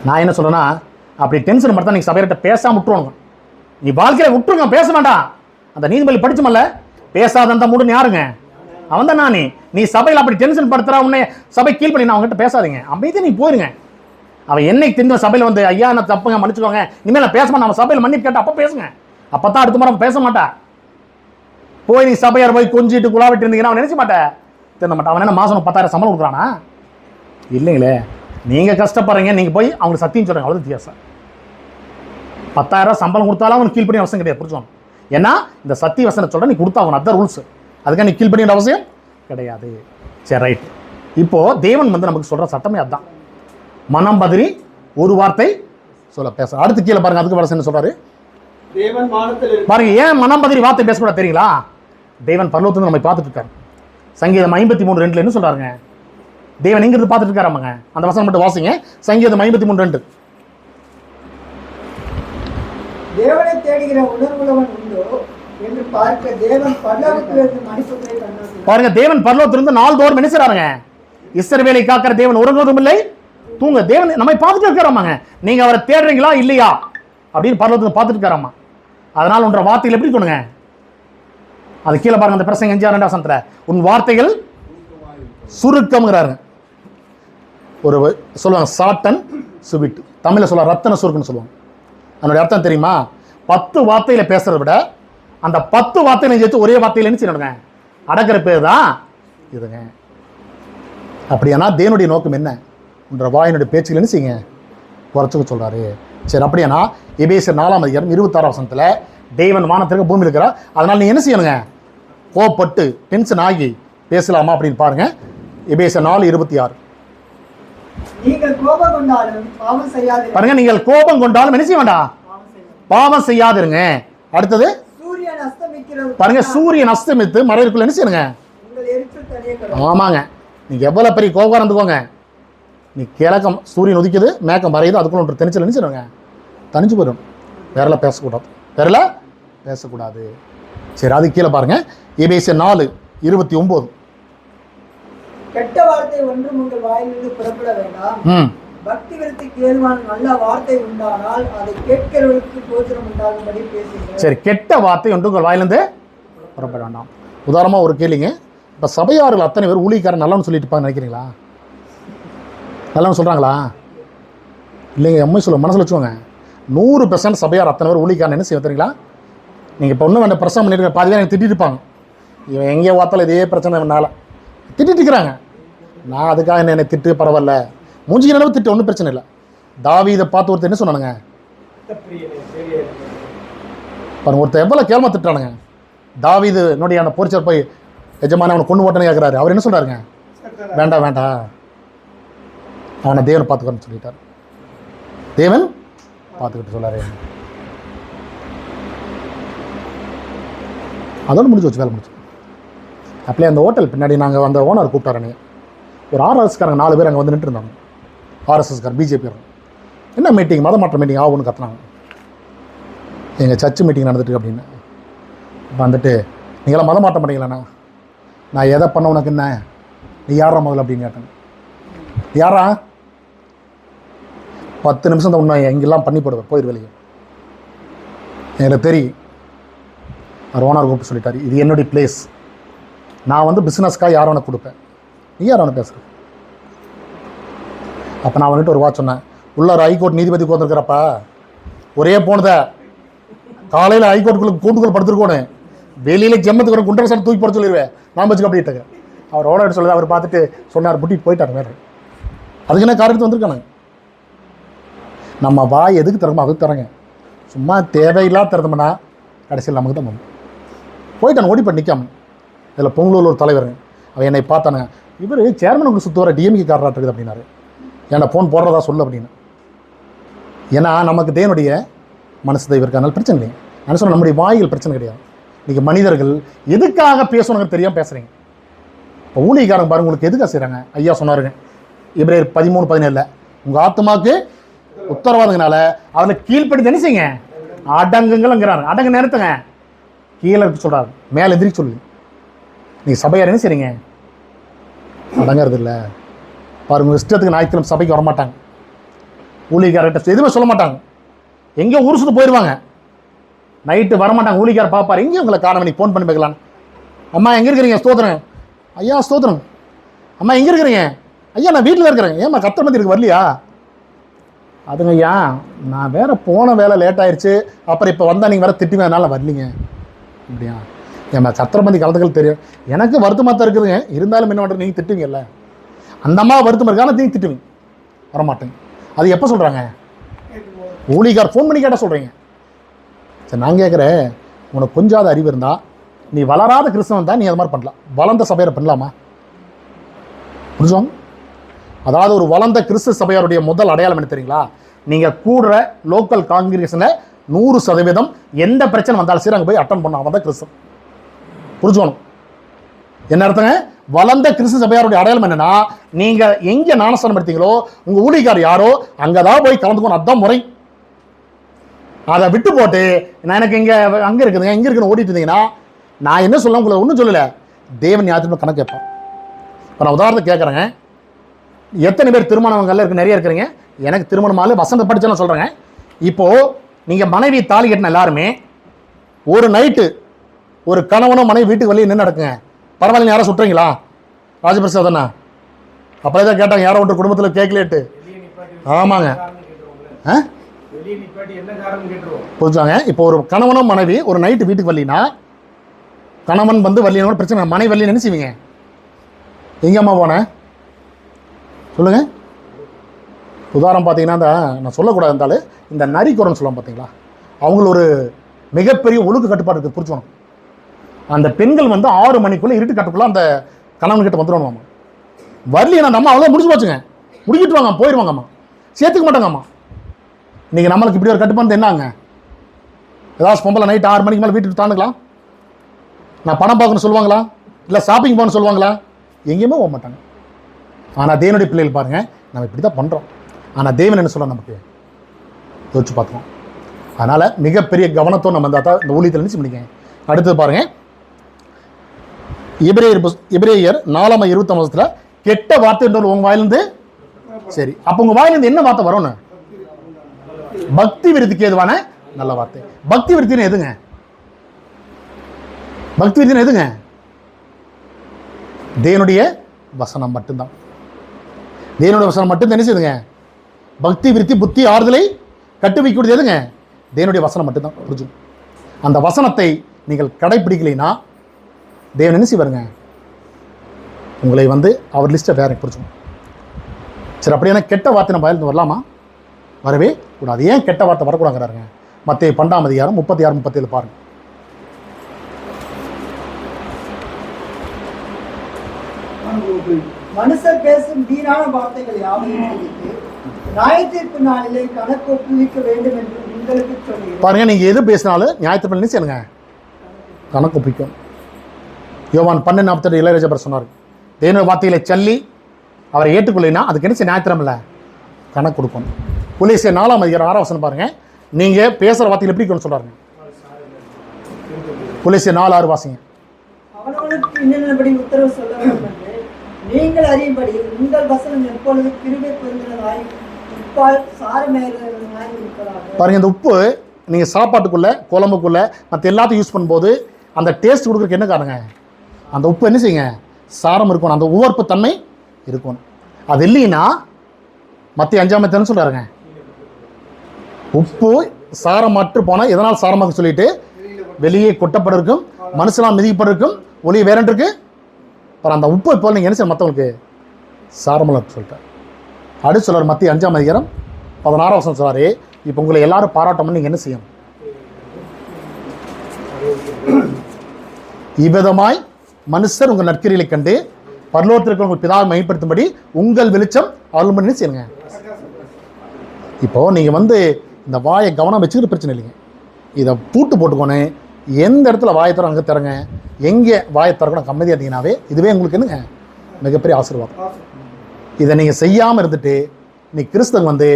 நான் என்ன சொல்றேன்னா, அப்படி டென்ஷன் படுத்தா நீங்கள் சபையிட்ட பேசாம விட்டுருவாங்க. நீ வாழ்க்கையில விட்டுருங்க, பேச வேண்டாம். அந்த நீதிபதி படிச்சுமல்ல, பேசாத அந்த மூடுன்னு யாருங்க? அவன் தான் நானே. நீ சபையில் அப்படி டென்ஷன் படுத்துறா, உன்னை சபை கீழ் பண்ணி நான் அவங்ககிட்ட பேசாதீங்க, அமைதி நீ போயிருங்க. அவன் என்னைக்கு தெரிஞ்ச சபையில் வந்து ஐயா நான் தப்புங்க மன்னிச்சுக்கோங்க, இனிமேல் நான் பேச நம்ம சபையில் மன்னிப்பு கேட்ட அப்போ பேசுங்க. அப்போ தான் அடுத்த முறை பேச மாட்டா. போய் நீ சபையார் போய் கொஞ்சிட்டு குழாவிட்டு இருந்தீங்கன்னா அவன் நினைச்ச மாட்டேன், தெரிந்த மாட்டான். அவன் என்ன மாதம் 10,000 சம்பளம் கொடுக்குறானா? இல்லைங்களே. நீங்கள் கஷ்டப்படுறீங்க, நீங்கள் போய் அவங்களுக்கு சத்தியம் சொல்கிறீங்க, அவ்வளோ வித்தியாசம். 10,000 சம்பளம் கொடுத்தாலும் அவனுக்கு கீழ்படி அவசியம் கிடையாது, புரிஞ்சுவாங்க. ஏன்னா இந்த சத்திய வசனம் சொல்ற நீ கொடுத்தாகணும், அதான் ரூல்ஸ். அதுக்காக நீ கீழ்படி அவசியம் கிடையாது. சரி, ரைட். இப்போ தேவன் வந்து நமக்கு சொல்ற சட்டமே அதுதான். மனம் பதறி ஒரு வார்த்தை சொல்ல பேச. அடுத்து கீழே பாருங்க, அதுக்கு வரசு என்ன சொல்றாரு பாருங்க. ஏன் மனம் பதறி வார்த்தை பேசக்கூடாது தெரியுங்களா? தேவன் பரலோகத்துல நம்ம பார்த்துட்டு இருக்காரு. சங்கீதம் 53:2 என்ன சொல்றாருங்க? தேவன் எங்க இருந்து பார்த்துட்டு இருக்காராமாங்க. அந்த வசனம் மட்டும் வாசிங்க. சங்கீதம் 53:2. தேவனை தேடுகிற உணர்வுள்ளவன் உண்டோ என்று பார்க்க தேவன் பரலோகத்திலிருந்து மனுஷனை கண்டார். பாருங்க, தேவன் பரலோகத்திலிருந்து நாள்தோறும் என்ன செய்றாருங்க? இஸ்ரவேலை காக்கிற தேவன் உறங்குவதும் இல்லை தூங்க. தேவன் நம்மை பார்த்துட்டு இருக்கிறாமாங்க. நீங்க அவரை தேடுறீங்களா இல்லையா அப்படின்னு பரலோகத்தில் பார்த்துட்டு இருக்காராமா. அதனால உன்ற வார்த்தைகள் எப்படி தோணுங்க? அது கீழே பாருங்க, அந்த பிரசங்க 5:2 உன் வார்த்தைகள் சுருக்கம்ங்கிறாரு. ஒரு சொல்லுவாங்க ஷார்ட் அண்ட் ஸ்வீட், தமிழ்ல சொல்லுவாங்க ரத்தன சுருக்குன்னு சொல்லுவாங்க. அதனுடைய அர்த்தம் தெரியுமா? 10 வார்த்தையில பேசுறதை விட அந்த 10 வார்த்தையில சேர்த்து ஒரே வார்த்தையில என்ன செய்யணுங்க? அடக்கிற பேர் தான் இதுங்க. அப்படியானா தேவனுடைய நோக்கம் என்ன? உன்ற வாயினுடைய பேச்சுகள் என்ன செய்யுங்க? குறைச்சுக்க சொல்றாரு. சரி, அப்படியானா எபேசியர் 4:26 தேவன் வானத்திற்கு பூமி இருக்கிறார். அதனால நீ என்ன செய்யணுங்க? கோபப்பட்டு டென்ஷன் ஆகி பேசலாமா அப்படின்னு பாருங்க. எபேசியர் 4:26 நீங்கள் கோபம் கொண்டாலும் பாவம் செய்யாதிருங்க. பாருங்க, நீங்கள் கோபம் கொண்டாலும் என்ன செய்ய வேண்டாம்? பாவம் செய்யாதிருங்க. அடுத்தது சூரியன் அஸ்தமிக்கிறது பாருங்க, சூரியன் அஸ்தமித்து மறைவுக்குள்ள என்ன செய்யணுங்க? உங்கள் எரிச்சல் தணியக்கடவது. ஆமாங்க. நீங்க எவ்வளவு பெரிய கோபம் இருந்துக்கோங்க, நீ கிழக்கம் சூரியன் உதிக்குது மேக்கம் மறையுது, அதுக்குள்ள ஒன்று தெனிச்சல் என்ன செய்யணுங்க? தனிச்சு போயிடும். வேறல பேசக்கூடாது, வேறல பேசக்கூடாது. சரி, அது கீழே பாருங்க. எபேசியர் 4:29 கெட்ட வார்த்தை ஒன்றும் உங்கள் வாயிலிருந்து புறப்பட வேண்டாம். பக்தி விருத்திக்கு ஏதுவான நல்ல வார்த்தை உண்டானால் அதை கேட்கிறவர்களுக்கு போஜனம் உண்டாகும்படி பேசுங்க. சரி, கெட்ட வார்த்தை ஒன்று உங்கள் வாயிலிருந்து புறப்பட வேண்டாம். உதாரணமாக ஒரு கேளுங்க. இப்போ சபையார்கள் அத்தனை பேர் ஊழியக்காரன் நல்லவன்னு சொல்லிட்டு இருப்பாங்க நினைக்கிறீங்களா? நல்லவன்னு சொல்கிறாங்களா? இல்லைங்க, எம்மை சொல்ல மனசில் வச்சுக்கோங்க. 100% சபையார் அத்தனை பேர் ஊழியக்காரன் என்ன செய்ய தெரியுங்களா? நீங்கள் இப்போ ஒன்றும் வேண்டாம் பிரசவம் பண்ணிட்டு பாதி பேர் எனக்கு திட்டிட்டு இருப்பாங்க. இவன் எங்கேயோ வார்த்தாலும் இதே பிரச்சனை என்னால் திட்டிட்டு இருக்கிறாங்க. நான் அதுக்காக என்னை திட்டு பரவாயில்ல, மூஞ்சிக்கு நிலவு திட்டு, ஒன்றும் பிரச்சனை இல்லை. தாவீதை பார்த்து ஒருத்தர் என்ன சொன்னானுங்க பாருங்க, ஒருத்தர் எவ்வளோ கேள்மா திட்டுறானுங்க. தாவீது நோடி அந்த போர்ச்சர் போய் எஜமான அவனை கொண்டு ஓட்டன்னு கேட்குறாரு. அவர் என்ன சொல்கிறாருங்க? வேண்டாம் வேண்டாம், அவனை தேவன் பார்த்துக்கணும்னு சொல்லிட்டார். தேவன் பார்த்துக்கிட்டு சொல்லாரு. அதோடு முடிஞ்சு வச்சு, வேலை முடிச்சு. அப்படியே அந்த ஹோட்டல் பின்னாடி நாங்கள் அந்த ஓனர் கூப்பிட்டாருங்க. ஒரு RSSகாரங்க 4 பேர் அங்கே வந்து நின்று இருந்தாங்க. RSSகார் பிஜேபி என்ன மீட்டிங், மத மாற்ற மீட்டிங் ஆகும்னு கத்துனாங்க. எங்கள் சர்ச்சு மீட்டிங் நடந்துட்டு அப்படின்னு வந்துட்டு, நீங்களாம் மதம் மாற்ற மாட்டீங்களாண்ணா? நான் எதை பண்ண உனக்கு என்ன? நீ யாரா முதல்ல அப்படின்னு கேட்டேன். யாரா? 10 நிமிஷம் தான் உன்னை எங்கெல்லாம் பண்ணி போடுவேன், போயிரு வெளியே. எனக்கு தெரியும். அவர் ஓனர் கூப்பிட்டு சொல்லிட்டாரு, இது என்னுடைய பிளேஸ், நான் வந்து பிஸ்னஸ்க்காக யார் வேணா கொடுப்பேன், நீ யார் வேணா பேசுகிறேன். அப்போ நான் வந்துட்டு ஒரு வாட்ச் சொன்னேன். உள்ளார ஹைகோர்ட் நீதிபதி உட்காந்துருக்கிறப்ப ஒரே போனதை காலையில் ஹைகோர்ட்டுக்குள்ள கூட்டுக்குள்ள படுத்துருக்கோன்னு வெளியில் ஜெம்மத்துக்கு ஒரு குண்டர் சார் தூக்கி போட சொல்லிடுவேன், நான் வச்சுக்க அப்படின்ட்டு. அவர் ஓனர் சொல்லுது. அவர் பார்த்துட்டு சொன்னார், புட்டிட்டு போயிட்டார் வேறு. அதுக்கு என்ன காரணத்து வந்திருக்கானுங்க. நம்ம வாய் எதுக்கு திறமோ அதுக்கு தரங்க. சும்மா தேவையில்லாத திறந்தோம்னா கடைசியில் நமக்கு தான் போயிட்டான். ஓடி பண்ணி நிற்காம. இதில் பொங்கலூர் ஒரு தலைவருங்க, அவன் என்னை பார்த்தானுங்க. இவர் சேர்மனுக்கு சுற்று வர டிஎம்கே காரராக இருக்குது அப்படின்னாரு. ஏன்னா ஃபோன் போடுறதா சொல்லு அப்படின்னு. ஏன்னா நமக்கு தேவனுடைய மனசு தெய்வம் இருக்கனால பிரச்சனை இல்லைங்க. நான் சொன்ன நம்முடைய வாய்கள் பிரச்சனை கிடையாது. இன்றைக்கி மனிதர்கள் எதுக்காக பேசணுங்க தெரியாமல் பேசுகிறீங்க. இப்போ ஊழியக்காரங்க பாருங்க, உங்களுக்கு எதுக்காக செய்கிறாங்க? ஐயா சொன்னாருங்க எபிரேயர் 13:17 உங்கள் ஆத்மாவுக்கு உத்தரவாதங்கனால அதில் கீழ்ப்படி என்ன செய்யுங்க? அடங்குங்கிறாங்க. அடங்கு நேரத்துங்க கீழே இருக்கு சொல்கிறாரு, மேலே எந்திரிக்க சொல்லுங்க. நீங்கள் சபையார் என்ன செய்றீங்க? அடங்கிறது இல்லை. பாருங்க, இஷ்டத்துக்கு ஞாயிற்றுக்கிழமை சபைக்கு வரமாட்டாங்க. ஊழியக்காரர்கிட்ட எதுவுமே சொல்ல மாட்டாங்க. எங்கேயோ ஊர் சுற்று போயிடுவாங்க. நைட்டு வரமாட்டாங்க. ஊழியக்காரர் பார்ப்பார், எங்கேயும் உங்களை காண பண்ணி ஃபோன் பண்ணி பார்க்கலாம். அம்மா எங்கே இருக்கிறீங்க? ஸ்தோத்திரம். ஐயா ஸ்தோத்திரம். அம்மா எங்கே இருக்கிறீங்க? ஐயா நான் வீட்டில் இருக்கிறேன். ஏம்மா கர்த்தர் மந்தி இருக்கு வரலையா? அதுங்க ஐயா நான் வேற போன வேலை லேட் ஆயிடுச்சு, அப்புறம் இப்போ வந்தால் நீங்கள் வேற திட்டுங்க, அதனால வரலீங்க. அப்படியா? ஏம்மா கர்த்தர் மந்தி கலந்துக்கள் தெரியும், எனக்கு வருத்தமாக தான் இருக்குதுங்க, இருந்தாலும் என்ன பண்ணுறது, நீங்கள் திட்டுவீங்கல்ல. அந்த அம்மா வருத்தமாக இருக்கான நீங்கள் திட்டுவீங்க, வரமாட்டேங்க. அது எப்போ சொல்கிறாங்க? ஊழிகார் ஃபோன் பண்ணி கேட்டால் சொல்கிறீங்க. சரி நான் கேட்குறேன், உனக்கு கொஞ்சாத அறிவு இருந்தால், நீ வளராத கிறிஸ்தவன் தான் நீ அது மாதிரி பண்ணலாம், வளர்ந்த சபையாரை பண்ணலாமா? புரிஞ்சுவாங்க? அதாவது ஒரு வளர்ந்த கிறிஸ்து சபையாருடைய முதல் அடையாளம் என்ன தெரியுங்களா? நீங்கள் கூடுற லோக்கல் காங்கிரிகேஷனில் 100% எந்த பிரச்சனை வந்தாலும் சரி அங்கே போய் அட்டன் பண்ண, அவன் தான் கிறிஸ்தவன். புரிஞ்சுக்கணும் என்ன அர்த்தங்க? வளர்ந்த கிறிஸ்து சபையாருடைய அடையாளம் என்னன்னா, நீங்கள் எங்கே ஞானஸ்தானம் எடுத்தீங்களோ உங்கள் ஊழியக்கார் யாரோ அங்கே தான் போய் கலந்துக்கணும், அதுதான் முறை. அதை விட்டு போட்டு நான் எனக்கு இங்கே அங்கே இருக்குதுங்க இங்கே இருக்குன்னு ஓடிட்டு இருந்தீங்கன்னா, நான் என்ன சொல்ல உங்களை ஒன்றும் சொல்லலை, தேவன் ஞாபகத்தில் கணக்கு கேட்பேன். இப்போ நான் உதாரணத்துக்கு கேட்குறேங்க, எத்தனை பேர் திருமணங்கள்ல இருக்கு? நிறைய இருக்கிறீங்க. எனக்கு திருமணமால வசந்த படிச்சேன்னு சொல்கிறேங்க. இப்போது நீங்கள் மனைவி தாலி கட்டின எல்லாருமே ஒரு நைட்டு ஒரு கணவனும் மனைவி வீட்டுக்கு வெளியே நின்று நடக்குங்க, பரவாயில்ல யாரும் சுட்டுறீங்களா? ராஜபிரசாதண்ணா அப்போ தான் கேட்டாங்க, யாரோ ஒன்று குடும்பத்தில் கேட்கலேட்டு. ஆமாங்க, புரிஞ்சாங்க. இப்போ ஒரு கணவனும் மனைவி ஒரு நைட்டு வீட்டுக்கு வரலினா, கணவன் வந்து வரலினோட பிரச்சனை, மனைவி வரலின்னு என்ன செய்வீங்க? எங்கம்மா போனேன் சொல்லுங்க. உதாரணம் பார்த்தீங்கன்னா, இந்த நான் சொல்லக்கூடாது இருந்தாலும் இந்த நரிக்குறன்னு சொல்லுவோம் பார்த்தீங்களா, அவங்கள ஒரு மிகப்பெரிய ஒழுக்கு கட்டுப்பாடு இருக்குது, புரிச்சுக்கணும். அந்த பெண்கள் வந்து 6 மணிக்குள்ளே இருட்டு கட்டுக்குள்ளே அந்த கணவன்கிட்ட வந்துடுவாங்கம்மா. வரலையே நம்ம அவ்வளோ முடிச்சு போச்சுங்க, முடிக்கிட்டு வாங்க போயிடுவாங்கம்மா, சேர்த்துக்க மாட்டாங்கம்மா. நீங்கள் நம்மளுக்கு இப்படி ஒரு கட்டுப்பாடு என்னங்க? ஏதாவது பொம்பளை நைட் 6 மணிக்கு மேலே வீட்டுக்கு தாண்டுக்கலாம், நான் பணம் பார்க்கணும்னு சொல்லுவாங்களா? இல்லை ஷாப்பிங் போகணும்னு சொல்லுவாங்களா? எங்கேயுமே போக மாட்டாங்க. ஆனால் தேவனுடைய பிள்ளைகள் பாருங்கள், நம்ம இப்படி தான் பண்ணுறோம். ஆனால் தேவன் என்ன சொல்ல நமக்கு யோசிச்சு பார்க்கணும். அதனால் மிகப்பெரிய கவனத்தோடு நம்ம இந்த ஊழியத்தில் நினச்சி முடிங்க. அடுத்தது பாருங்கள், எபிரேயர் 4:29 கெட்ட வார்த்தை உங்கள் வாயிலிருந்து, சரி அப்போ உங்கள் வாயிலிருந்து என்ன வார்த்தை வரும்னு? பக்தி விருத்திக்கு ஏதுவான நல்ல வார்த்தை. பக்தி விருத்தின்னு எதுங்க? பக்தி விருத்தின்னு எதுங்க? தேவனுடைய வசனம் மட்டும்தான். தேவனுடைய வசனம் மட்டும் என்ன செய்யுதுங்க? பக்தி விருத்தி புத்தி ஆறுதலை கட்டுவிக்கூடியது எதுங்க? தேவனுடைய வசனம் மட்டும்தான். புரிஞ்சு அந்த வசனத்தை நீங்கள் கடைப்பிடிக்கலைன்னா தேவன் என்ன செய்வாருங்க? உங்களை வந்து அவர் லிஸ்ட்டை வேற. புரிஞ்சு சரி, அப்படியான கெட்ட வார்த்தை நம்ம வாயிலிருந்து வரலாமா? வரவே கூடாது. ஏன் கெட்ட வார்த்தை வரக்கூடாதுங்கிறாருங்க? மத்தேயு 12:36-37 பாருங்க. மனுஷர் பேசும் வீணான வார்த்தைகள் யாவையும் குறித்து நியாயத்தீர்ப்பு நாளிலே கணக்கு ஒப்புவிக்க வேண்டும் என்று உங்களுக்கு சொல்லுகிறேன். பாருங்க, நீங்க எது பேசினாலும் நியாயத்தீர்ப்பு என்ன செய்யுங்க? கணக்கு ஒப்பிக்கும். யோவான் 12:42 இளையராஜா சொன்னார், தேவனுடைய வார்த்தைகளை சொல்லி அவரை ஏற்றுக்கொள்ளினா அதுக்கு என்ன செய்ய? நியாயத்திரம் இல்லை, கணக்கு கொடுக்கணும். கொலோசியர் 4:6 பாருங்க, நீங்க பேசுற வார்த்தைகள் எப்படி இருக்கணும்னு சொல்றாங்க. கொலோசியர் 4:6 வாசிங்க. அவனவனுக்கு இன்னபடி உத்தரவு சொல்ல வேண்டும் என்று நீங்கள் அறியும்படி உங்கள் வசனம் எப்பொழுது கிருபை பொருந்தினதாய் உப்பால் சாரமேறதாய் இருப்பதாக. பாருங்க, இந்த உப்பு நீங்க சாப்பாட்டுக்குள்ள குழம்புக்குள்ள மற்ற எல்லாத்தையும் யூஸ் பண்ணும்போது அந்த டேஸ்ட் கொடுக்குறதுக்கு என்ன காரணங்க? அந்த உப்பு என்ன செய்யுங்க? சாரம் இருக்கணும், அந்த உவர்ப்பு தன்மை இருக்கணும். அது இல்லைன்னா மத்திய 5 சொல்றாருங்க, உப்பு சாரமற்று போனால் எதனால் சாரமாக சொல்லிட்டு வெளியே கொட்டப்பட இருக்கும், மனுஷனால் மிதிக்கப்பட இருக்கும், ஒளி வேறன் இருக்கு. அப்புறம் அந்த உப்பு இப்போ நீங்கள் என்ன செய்ய? மற்றவங்களுக்கு சாரமலர் சொல்லிட்டார். அடுத்து சொல்றார் மத்திய 5:16 சொல்றாரு, இப்போ உங்களை எல்லாரும் பாராட்டணும்னு நீங்கள் என்ன செய்யணும்? இவ்விதமாய் மனுஷர் உங்கள் நற்கிரிகளை கண்டு பரலோகத்திற்கு உங்கள் பிதாவை மையப்படுத்தும்படி உங்கள் வெளிச்சம் அருள் பண்ணி செய்யுங்க. இப்போ நீங்கள் வந்து இந்த வாயை கவனம் வச்சுக்கிட்டு பிரச்சனை இல்லைங்க, இதை பூட்டு போட்டுக்கோன்னு எந்த இடத்துல வாயை தரம் அங்கே தரங்க, எங்கே வாயை திறக்கணும் கம்மதியாக இருந்தீங்கன்னாவே இதுவே உங்களுக்கு என்னங்க? மிகப்பெரிய ஆசீர்வாதம். இதை நீங்கள் செய்யாமல் இருந்துட்டு நீ கிறிஸ்தவன் வந்து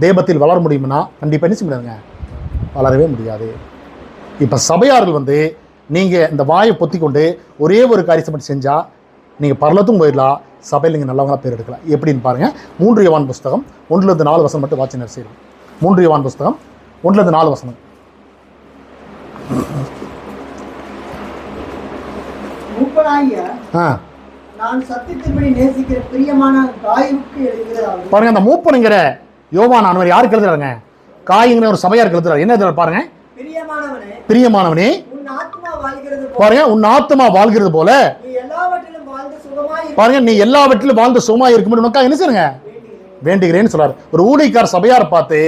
தேவத்தில் வளர முடியும்னா கண்டிப்பாக என்ன செய்ய முடியாதுங்க? வளரவே முடியாது. இப்போ சபையார்கள் வந்து நீங்கள் இந்த வாயை பொத்தி கொண்டு ஒரே ஒரு காரியத்தை மட்டும் செஞ்சால் நீங்கள் பரலத்துக்கும் போயிடலாம், சபையில் நீங்கள் நல்லவங்களா பேர் எடுக்கலாம். எப்படின்னு பாருங்கள், 3 யோவான் புஸ்தகம் 1-4 மட்டும் வாட்சி செய்யலாம். 3 யோவான் புஸ்தகம் 1-4. மூப்பனாகிய ஆ நான் சத்தியத்தின்படி நேசிக்கிற பிரியமான காயுக்கு எழுதுகிறார்கள். பாருங்க, அந்த மூப்பனுங்கிற யோவான் ஆனவர் யாருக்கு எழுதுறாங்க? காய்ங்கிற ஒரு சபையாருக்கு எழுதுறாரு. என்ன எழுதுறாரு பாருங்க, பிரியமானவனே பிரியமானவனே உன் ஆத்மா வாழ்கிறது போல பாருங்க, உன் ஆத்மா வாழ்கிறது போல நீ எல்லாவற்றிலும் வாழ்ந்து சுகமாய் இரு. பாருங்க, நீ எல்லாவற்றிலும் வாழ்ந்து சும்மா இருக்கும்போது உனக்கா என்ன செய்யுங்க வேண்டுகிறேன்னு சொல்றாரு. ஒரு ஊழியக்கார சபையார் பார்த்து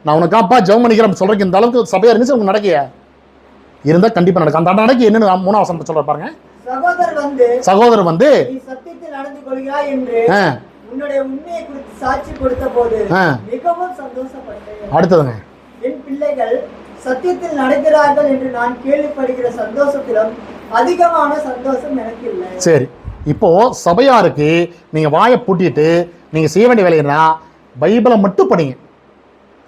நான் உனக்காப்பா ஜெபம் பண்ணிக்கிறேன் சொல்றேன், இந்த அளவுக்கு சபையார் என்ன உங்களுக்கு நடக்கிய இருந்தா கண்டிப்பா நடக்கும். அந்த நடக்கு என்னன்னு 3ஆம் வசனத்தை சொல்ற பாருங்க. சகோதரர் வந்து நீ சத்தியத்தில் நடந்து கொள்கிறாய் என்று உன்னுடைய உண்மையை குறித்து சாட்சி கொடுத்த போது மிகவும் சந்தோஷப்பட்டேன். அடுத்ததுங்க, என் பிள்ளைகள் சத்தியத்தில் நடக்கிறார்கள் என்று நான் கேள்விப்படுகிற சந்தோஷத்திலும் அதிகமான சந்தோஷம் எனக்கு இல்லை. சரி, இப்போ சபையாருக்கு நீங்க வாயை பூட்டிட்டு நீங்க செய்ய வேண்டிய வேலை என்ன? பைபிளை மட்டும் படிங்க.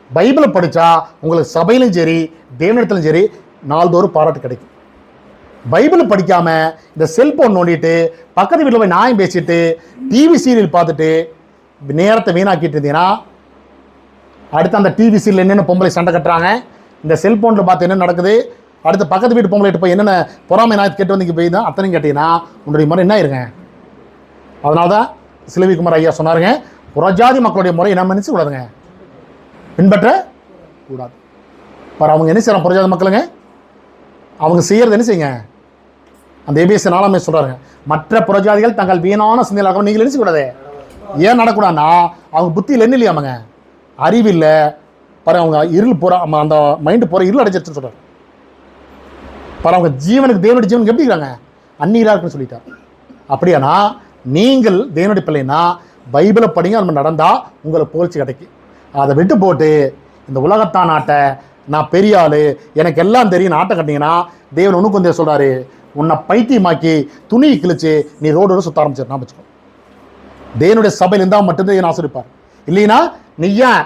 பைபிளை படிச்சா உங்களுக்கு சபையிலும் சரி தேவனிடத்திலும் சரி நாள்தோறும் பாராட்டு கிடைக்கும். பைபிளை படிக்காம இந்த செல்போன் நோண்டிட்டு பக்கத்து வீட்டில் போய் நியாயம் பேசிட்டு டிவி சீரியல் பார்த்துட்டு நேரத்தை வீணாக்கிட்டு இருந்தீங்கன்னா அடுத்து அந்த டிவி சீரியல் என்னென்ன பொம்பளை சண்டை கட்டுறாங்க, இந்த செல்போனில் பார்த்து என்ன நடக்குது, அடுத்து பக்கத்து வீட்டு பொம்பளைட்டு போய் என்னென்ன பொறாமை நாய் கேட்டு வந்து போய் தான் அத்தனையும் கேட்டீங்கன்னா உன்னுடைய முறை என்ன இருங்க. அதனால தான் சிலுவைக்குமார் ஐயா சொன்னாருங்க, புறஜாதி மக்களுடைய முறை என்ன நினைச்சு கூடாதுங்க, பின்பற்ற கூடாது. பாரு அவங்க என்ன செய்யறாங்க புறஜாதி மக்களுங்க, அவங்க செய்யறது என்ன செய்யுங்க. அந்த ஏபிஎஸ் 4 சொல்றாங்க, மற்ற புறஜாதிகள் தங்கள் வீணான சிந்தனையாக நீங்கள் நினைச்சு கூடாது. ஏன் நடக்கூடாதுன்னா அவங்க புத்தியில் என்ன இல்லையாமங்க, அறிவு இல்லை. பாரு அவங்க இருள் போற அந்த மைண்டு போற இருள் அடைச்சிருச்சுன்னு சொல்றாரு. பாரு அவங்க ஜீவனுக்கு தேவனுடைய ஜீவனுக்கு எப்படி இருக்காங்க, அந்நீரா இருக்குன்னு சொல்லிட்டார். அப்படியானா நீங்கள் தேவனுடைய பிள்ளைன்னா பைபிளை படிங்க, அது நடந்தா உங்களுக்கு புகழ்ச்சி கிடைக்கும். அதை விட்டு போட்டு இந்த உலகத்தான் நாட்டை நான் பெரிய ஆளு எனக்கு எல்லாம் தெரியும் நாட்டை கட்டிங்கன்னா தேவன் ஒன்று கொஞ்சம் சொல்றாரு, உன்னை பைத்தியமாக்கி துணி கிழிச்சு நீ ரோடு சுத்த ஆரம்பிச்சிரு. நான் வச்சுக்கோ, தேவனுடைய சபையில் இருந்தால் மட்டும்தான் என் ஆசிரிப்பார். இல்லைன்னா நீ ஏன்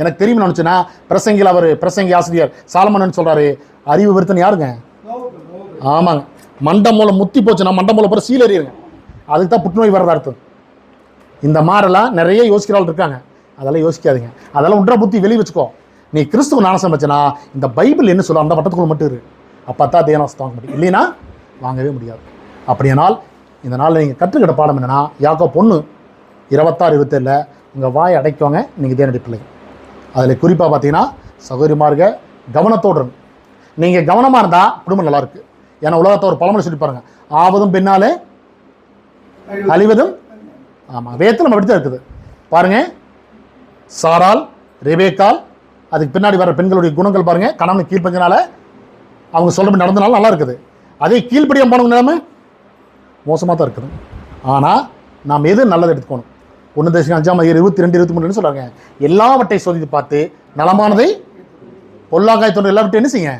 எனக்கு தெரியும்னு நினச்சுன்னா பிரசங்கில் அவர் பிரசங்கி ஆசிரியர் சாலமன் சொல்றாரு, அறிவு விருத்தன் யாருங்க? ஆமாங்க, மண்டை மூலம் முத்தி போச்சுன்னா மண்டை மூலம் போகிற சீல் எறியுங்க. அதுக்கு தான் புற்றுநோய் வர்றதா அர்த்தம். இந்த மாதிரிலாம் நிறைய யோசிக்கிறவர்கள் இருக்காங்க, அதெல்லாம் யோசிக்காதீங்க. அதெல்லாம் உன்ற புத்தி வெளியே வச்சுக்கோ. நீ கிறிஸ்துவ ஞானசம் வச்சுனா இந்த பைபிள் என்ன சொல்லும் அந்த வட்டத்துக்குள்ள மட்டும் இரு, அப்போ தான் தேவனாசம் வாங்க முடியும், இல்லைன்னா வாங்கவே முடியாது. அப்படியானால் இந்த நாளில் நீங்கள் கற்றுக்கிட்ட பாடம் என்னென்னா, யாக்கோபு 1:26-27 உங்கள் வாயை அடைக்கவங்க நீங்கள் தேவனுடைய பிள்ளைங்க. அதில் குறிப்பாக பார்த்தீங்கன்னா சகோதரிமார்க கவனத்தோடு நீங்கள் கவனமாக இருந்தால் குடும்பம் நல்லாயிருக்கு. ஏன்னா உலகத்தை ஒரு பழமொழி சொல்லி பாருங்கள், ஆவதும் பின்னாலே அழிவதும். ஆமாம், வேதத்தில் நம்ம அப்படி தான் இருக்குது பாருங்கள். சாரால் ரெபேக்கால் அதுக்கு பின்னாடி வர பெண்களுடைய குணங்கள் பாருங்கள், கணவன் கீழ்ப்பஞ்சனால அவங்க சொல்ல நடந்தனால நல்லா இருக்குது. அதே கீழ்ப்படியாக போனவங்க நிலைமை மோசமாக தான் இருக்குது. ஆனால் நாம் எது நல்லது எடுத்துக்கணும். 1 Thessalonians 5:22-23 சொல்கிறாங்க, எல்லாவற்றை சோதித்து பார்த்து நலமானதை பொல்லாங்காய் தோன்ற எல்லாவற்றையும் என்ன செய்யுங்க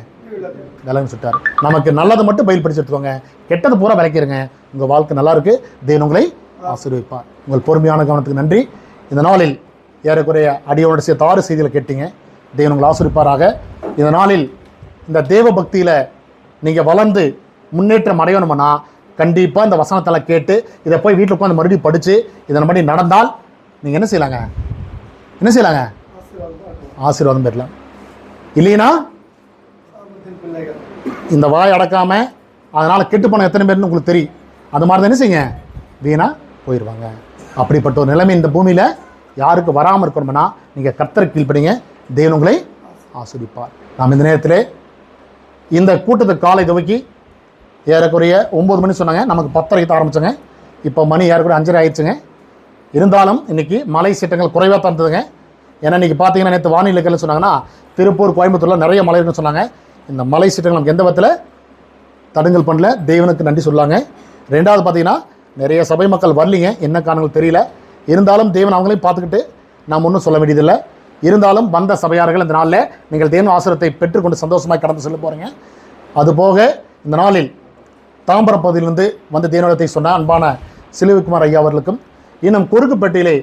விலங்கு சுட்டார். நமக்கு நல்லதை மட்டும் பயில் படிச்சு எடுத்துக்கோங்க, கெட்டது பூரா விளக்கிடுங்க. உங்கள் வாழ்க்கை நல்லா இருக்குது, தேவன் உங்களை ஆசீர்வதிப்பார். உங்கள் பொறுமையான கவனத்துக்கு நன்றி. இந்த நாளில் ஏறக்குறைய அடியோட 6 செய்திகளை கேட்டீங்க. தேவன் உங்களை ஆசீர்வதிப்பாராக. இந்த நாளில் இந்த தேவ பக்தியில் நீங்கள் வளர்ந்து முன்னேற்றம் அடையணும்னா கண்டிப்பாக இந்த வசனத்தெல்லாம் கேட்டு இதை போய் வீட்டில் உட்காந்து மறுபடியும் படித்து இதன் மாதிரி நடந்தால் நீங்கள் என்ன செய்யலாங்க, ஆசீர்வாதம் பெறலாம். இல்லைன்னா இந்த வாய் அடக்காமல் அதனால் கெட்டு போன எத்தனை பேர்னு உங்களுக்கு தெரியும். அது மாதிரி தான் என்ன செய்யுங்க, வீணாக போயிடுவாங்க. அப்படிப்பட்ட ஒரு நிலைமை இந்த பூமியில் யாருக்கு வராமல் இருக்கணும்னா நீங்கள் கர்த்தரை கீழ்ப்படிங்க, தேவன் உங்களை ஆசீர்வதிப்பார். நாம் இந்த நேரத்தில் இந்த கூட்டத்துக்கு காலை துவக்கி ஏறக்குறைய 9 மணி சொன்னாங்க, நமக்கு 10:30 ஆரம்பிச்சோங்க. இப்போ மணி ஏறக்குறைய 5:30 ஆயிடுச்சுங்க. இருந்தாலும் இன்றைக்கி மழை சீட்டங்கள் குறைவாக தான் இருந்ததுங்க. ஏன்னா இன்றைக்கி பார்த்தீங்கன்னா நேற்று வானிலைகள் சொன்னாங்கன்னா திருப்பூர் கோயம்புத்தூரில் நிறைய மழை இருக்குன்னு சொன்னாங்க. இந்த மழை சீட்டங்கள் நமக்கு எந்த விதத்தில் தடுங்கல் பண்ணல, தேவனுக்கு நன்றி சொல்லாங்க. 2வது பார்த்தீங்கன்னா நிறைய சபை மக்கள் வரலிங்க, என்ன காரணங்கள் தெரியல. இருந்தாலும் தேவன் அவங்களையும் பார்த்துக்கிட்டு நாம் ஒன்றும் சொல்ல வேண்டியதில்லை. இருந்தாலும் வந்த சபையார்கள் இந்த நாளில் நீங்கள் தேவன் ஆசீர்வாதத்தை பெற்றுக்கொண்டு சந்தோஷமாக கடந்து செல்ல போகிறீங்க. அதுபோக இந்த நாளில் தாம்பரம் பகுதியிலிருந்து வந்து தேவனுடைய சொன்ன அன்பான சிலுவைக்குமார் ஐயா அவர்களுக்கும் இன்னும் குறுக்குப்பட்டியிலே